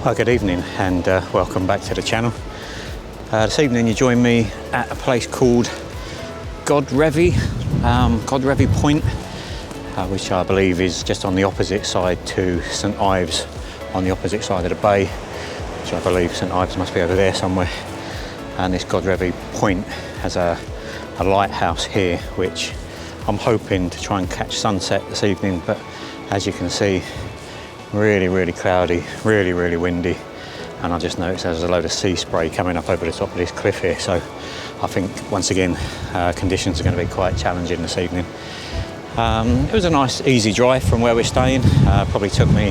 Hi, good evening and welcome back to the channel. This evening you join me at a place called Godrevy Point, which I believe is just on the opposite side to St Ives, on the opposite side of the bay, which I believe St Ives must be over there somewhere. And this Godrevy Point has a lighthouse here, which I'm hoping to try and catch sunset this evening, but as you can see, really cloudy, really windy, and I just noticed there's a load of sea spray coming up over the top of this cliff here, so I think once again conditions are going to be quite challenging this evening. It was a nice easy drive from where we're staying. Probably took me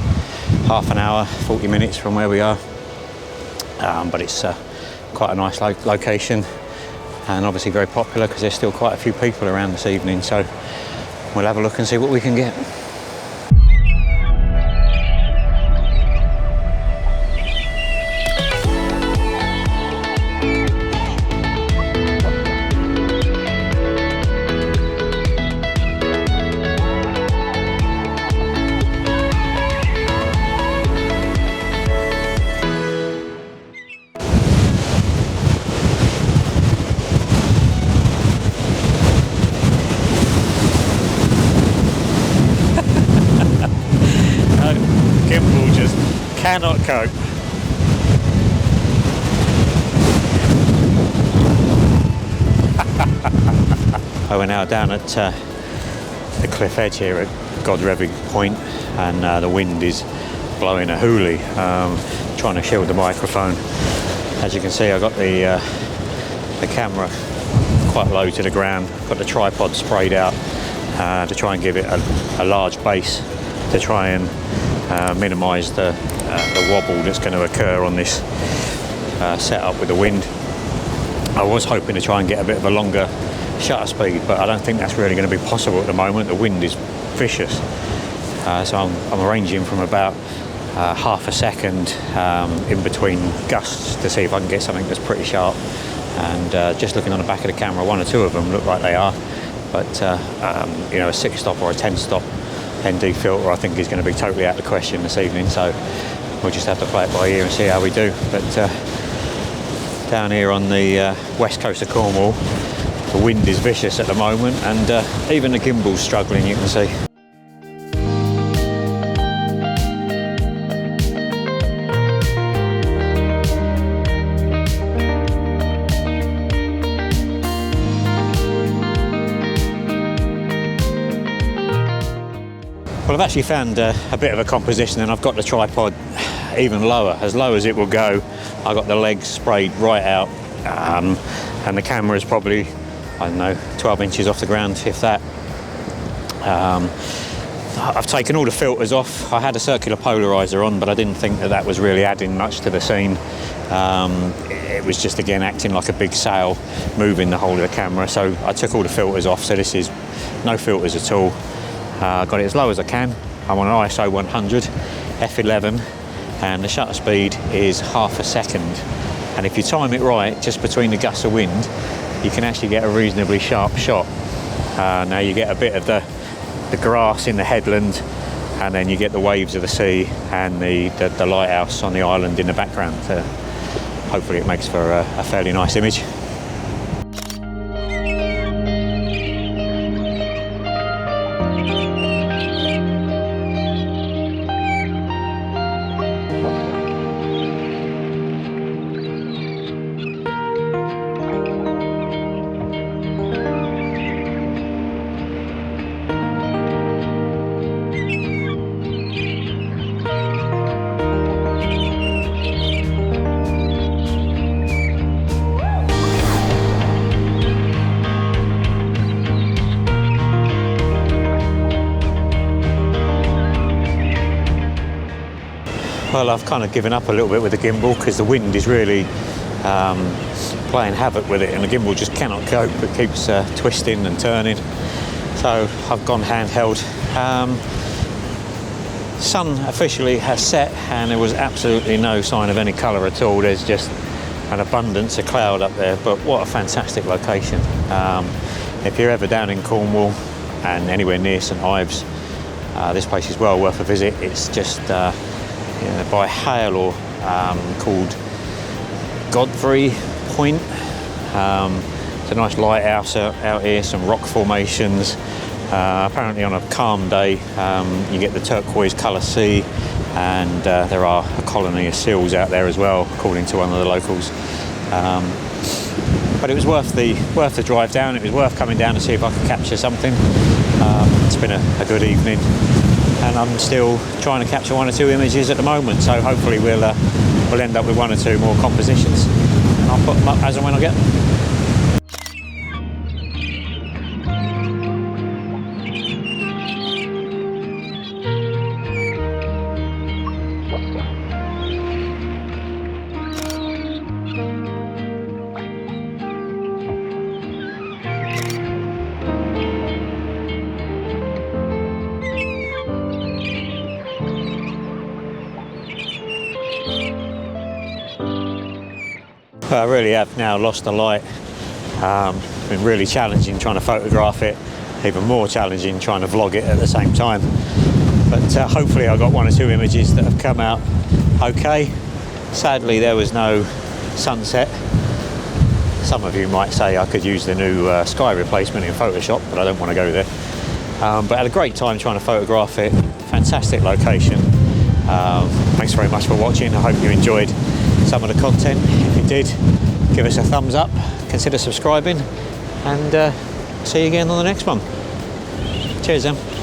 half an hour, 40 minutes from where we are, but it's quite a nice location and obviously very popular because there's still quite a few people around this evening, so we'll have a look and see what we can get. Gimbal just cannot cope. We're now down at the cliff edge here at Godrevy Point, and the wind is blowing a hoolie, trying to shield the microphone. As you can see, I got the camera quite low to the ground, got the tripod sprayed out to try and give it a large base to try and minimise the wobble that's going to occur on this setup with the wind. I was hoping to try and get a bit of a longer shutter speed, but I don't think that's really going to be possible at the moment. The wind is vicious, so I'm arranging from about half a second in between gusts to see if I can get something that's pretty sharp. And just looking on the back of the camera, one or two of them look like they are, but you know, a 6-stop or a 10-stop ND filter I think is going to be totally out of the question this evening, so we'll just have to play it by ear and see how we do. But down here on the west coast of Cornwall, the wind is vicious at the moment, and even the gimbal's struggling, you can see. Well, I've actually found a bit of a composition, and I've got the tripod even lower, as low as it will go. I got the legs sprayed right out, and the camera is probably, I don't know, 12 inches off the ground, if that. I've taken all the filters off. I had a circular polarizer on, but I didn't think that was really adding much to the scene. It was just, again, acting like a big sail, moving the whole of the camera. So I took all the filters off, so this is no filters at all. Got it as low as I can. I'm on an ISO 100 f11, and the shutter speed is half a second. And if you time it right, just between the gusts of wind, you can actually get a reasonably sharp shot. Now you get a bit of the grass in the headland, and then you get the waves of the sea and the lighthouse on the island in the background. Hopefully it makes for a fairly nice image. Well, I've kind of given up a little bit with the gimbal because the wind is really playing havoc with it, and the gimbal just cannot cope. It keeps twisting and turning. So I've gone handheld. Sun officially has set, and there was absolutely no sign of any colour at all. There's just an abundance of cloud up there, but what a fantastic location. If you're ever down in Cornwall and anywhere near St Ives, this place is well worth a visit. It's just by hail or called Godrevy Point. It's a nice lighthouse out here, some rock formations. Apparently on a calm day you get the turquoise colour sea, and there are a colony of seals out there as well, according to one of the locals. But it was worth the drive down. It was worth coming down to see if I could capture something. It's been a good evening, and I'm still trying to capture 1 or 2 images at the moment, so hopefully we'll end up with 1 or 2 more compositions, and I'll put them up as and when I get them. I really have now lost the light. It's been really challenging trying to photograph it, even more challenging trying to vlog it at the same time. But hopefully I got 1 or 2 images that have come out okay. Sadly there was no sunset. Some of you might say I could use the new sky replacement in Photoshop, but I don't want to go there. But I had a great time trying to photograph it. Fantastic location. Thanks very much for watching. I hope you enjoyed some of the content. If you did, give us a thumbs up, consider subscribing, and see you again on the next one. Cheers then.